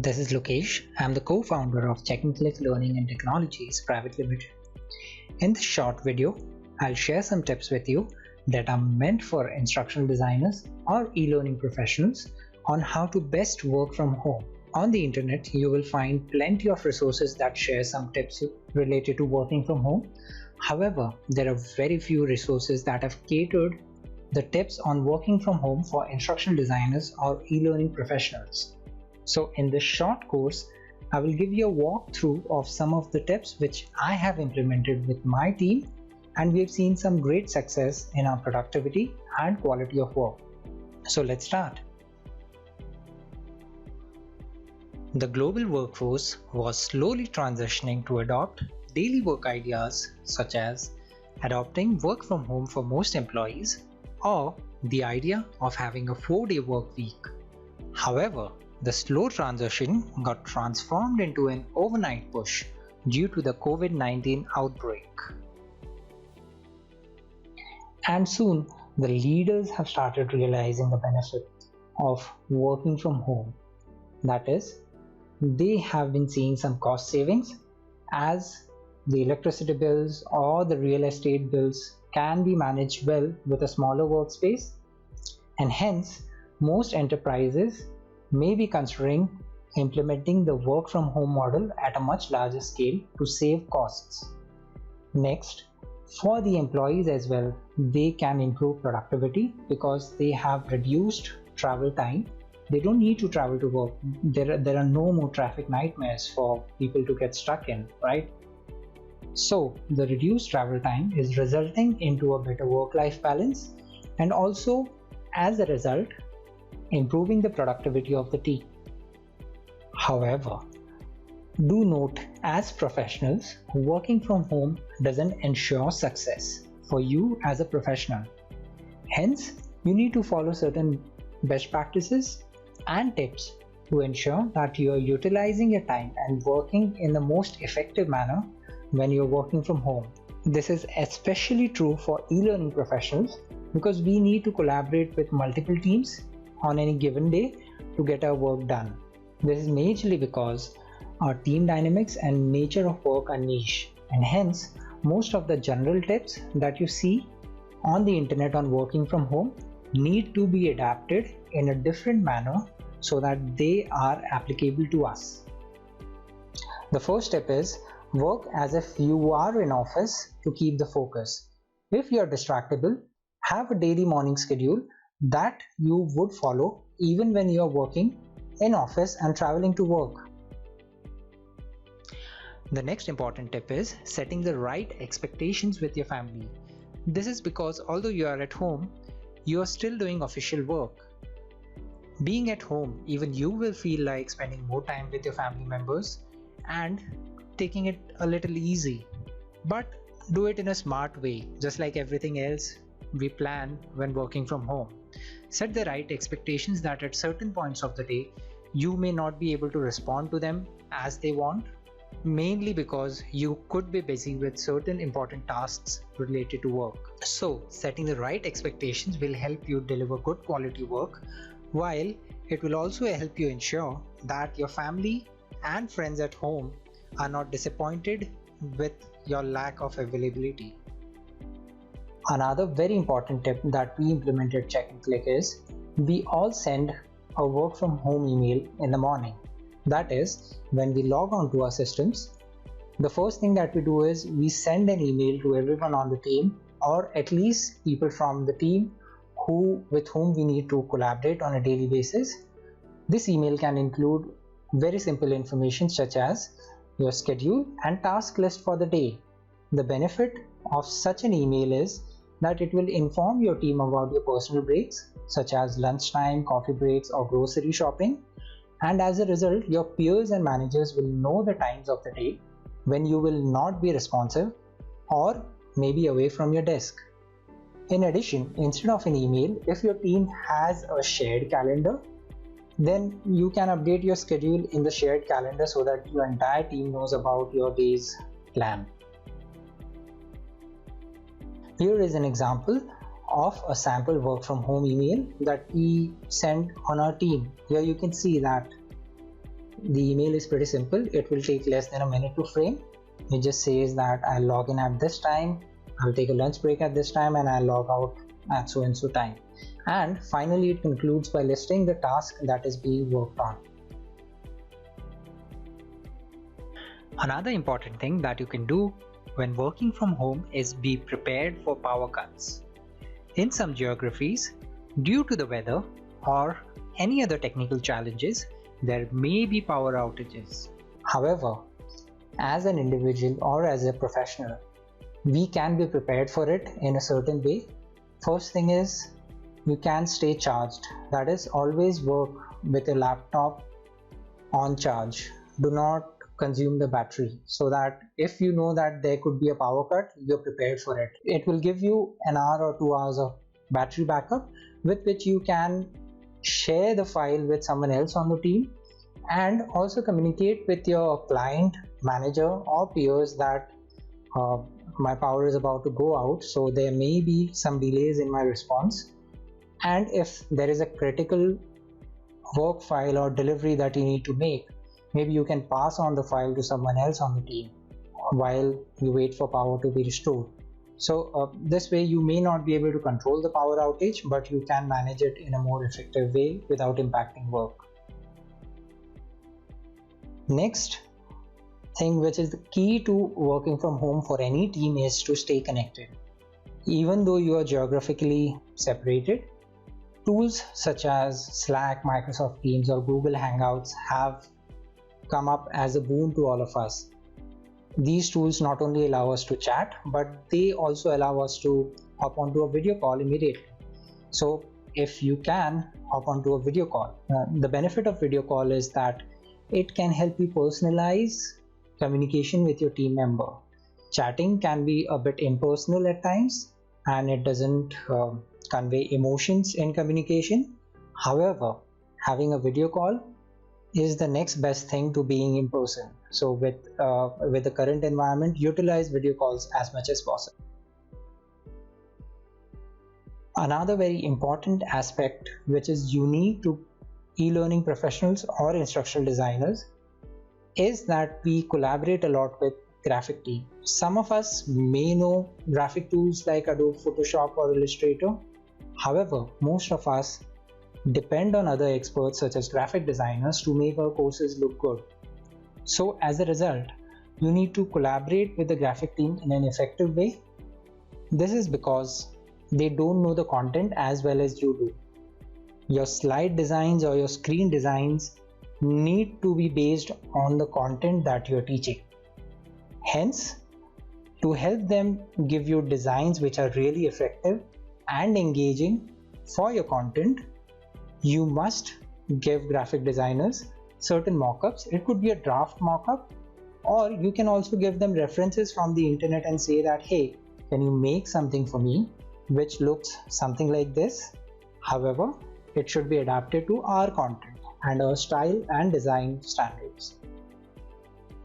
This is Lokesh. I'm the co-founder of Technical Learning and Technologies Private Limited. In this short video, I'll share some tips with you that are meant for instructional designers or e-learning professionals on how to best work from home. On the internet, you will find plenty of resources that share some tips related to working from home. However, there are very few resources that have catered the tips on working from home for instructional designers or e-learning professionals. So in this short course, I will give you a walkthrough of some of the tips which I have implemented with my team, and we've seen some great success in our productivity and quality of work. So let's start. The global workforce was slowly transitioning to adopt daily work ideas such as adopting work from home for most employees or the idea of having a 4-day work week. However, the slow transition got transformed into an overnight push due to the COVID-19 outbreak. And soon, the leaders have started realizing the benefit of working from home. That is, they have been seeing some cost savings as the electricity bills or the real estate bills can be managed well with a smaller workspace, and hence most enterprises may be considering implementing the work from home model at a much larger scale to save costs. Next, for the employees as well, they can improve productivity because they have reduced travel time. They don't need to travel to work. There are no more traffic nightmares for people to get stuck in, right? So the reduced travel time is resulting into a better work-life balance, and also as a result improving the productivity of the team. However, do note, as professionals, working from home doesn't ensure success for you as a professional. Hence, you need to follow certain best practices and tips to ensure that you are utilizing your time and working in the most effective manner when you're working from home. This is especially true for e-learning professionals because we need to collaborate with multiple teams on any given day to get our work done. This is majorly because our team dynamics and nature of work are niche, and hence most of the general tips that you see on the internet on working from home need to be adapted in a different manner so that they are applicable to us. The first step is work as if you are in office to keep the focus. If you are distractible, have a daily morning schedule that you would follow even when you are working in office and traveling to work. The next important tip is setting the right expectations with your family. This is because although you are at home, you are still doing official work. Being at home, even you will feel like spending more time with your family members and taking it a little easy. But do it in a smart way, just like everything else we plan when working from home. Set the right expectations that at certain points of the day, you may not be able to respond to them as they want, mainly because you could be busy with certain important tasks related to work. So, setting the right expectations will help you deliver good quality work, while it will also help you ensure that your family and friends at home are not disappointed with your lack of availability. Another very important tip that we implemented at CheckandClick is we all send a work from home email in the morning. That is, when we log on to our systems, the first thing that we do is we send an email to everyone on the team, or at least people from the team with whom we need to collaborate on a daily basis. This email can include very simple information such as your schedule and task list for the day. The benefit of such an email is that it will inform your team about your personal breaks such as lunchtime, coffee breaks or grocery shopping, and as a result your peers and managers will know the times of the day when you will not be responsive or maybe away from your desk. In addition, instead of an email, if your team has a shared calendar, then you can update your schedule in the shared calendar so that your entire team knows about your day's plan. Here is an example of a sample work from home email that we send on our team. Here you can see that the email is pretty simple. It will take less than a minute to frame. It just says that I'll log in at this time, I'll take a lunch break at this time, and I'll log out at so and so time. And finally, it concludes by listing the task that is being worked on. Another important thing that you can do when working from home is be prepared for power cuts. In some geographies, due to the weather or any other technical challenges, there may be power outages. However, as an individual or as a professional, we can be prepared for it in a certain way. First thing is, you can stay charged. That is, always work with your laptop on charge. Do not consume the battery, so that if you know that there could be a power cut, you're prepared for it. It will give you an hour or 2 hours of battery backup with which you can share the file with someone else on the team, and also communicate with your client, manager or peers that my power is about to go out, so there may be some delays in my response. And if there is a critical work file or delivery that you need to make, maybe you can pass on the file to someone else on the team while you wait for power to be restored. So this way you may not be able to control the power outage, but you can manage it in a more effective way without impacting work. Next thing, which is the key to working from home for any team, is to stay connected. Even though you are geographically separated, tools such as Slack, Microsoft Teams or Google Hangouts have come up as a boon to all of us. These tools not only allow us to chat, but they also allow us to hop onto a video call immediately. So if you can hop onto a video call, the benefit of video call is that it can help you personalize communication with your team member. Chatting can be a bit impersonal at times, and it doesn't convey emotions in communication. However, having a video call is the next best thing to being in person. So with the current environment, utilize video calls as much as possible. Another very important aspect which is unique to e-learning professionals or instructional designers is that we collaborate a lot with graphic team. Some of us may know graphic tools like Adobe Photoshop or Illustrator. However, most of us depend on other experts such as graphic designers to make our courses look good. So as a result, you need to collaborate with the graphic team in an effective way. This is because they don't know the content as well as you do. Your slide designs or your screen designs need to be based on the content that you're teaching. Hence, to help them give you designs which are really effective and engaging for your content, you must give graphic designers certain mockups. It could be a draft mockup, or you can also give them references from the internet and say that, hey, can you make something for me which looks something like this? However, it should be adapted to our content and our style and design standards.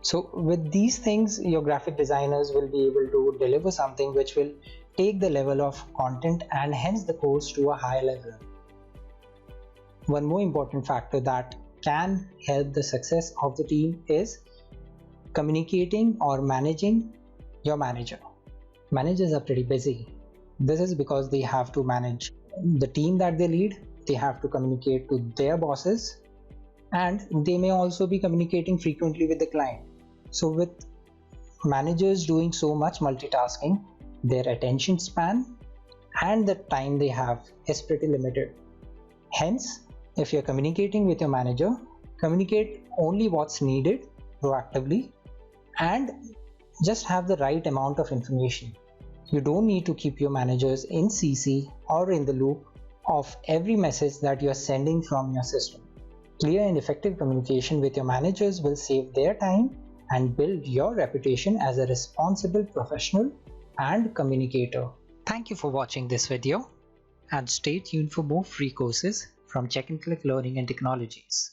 So with these things, your graphic designers will be able to deliver something which will take the level of content and hence the course to a higher level. One more important factor that can help the success of the team is communicating or managing your manager. Managers are pretty busy. This is because they have to manage the team that they lead, they have to communicate to their bosses, and they may also be communicating frequently with the client. So with managers doing so much multitasking, their attention span and the time they have is pretty limited. Hence, if you're communicating with your manager, communicate only what's needed proactively and just have the right amount of information. You don't need to keep your managers in CC or in the loop of every message that you're sending from your system. Clear and effective communication with your managers will save their time and build your reputation as a responsible professional and communicator. Thank you for watching this video, and stay tuned for more free courses from Check and Click Learning and Technologies.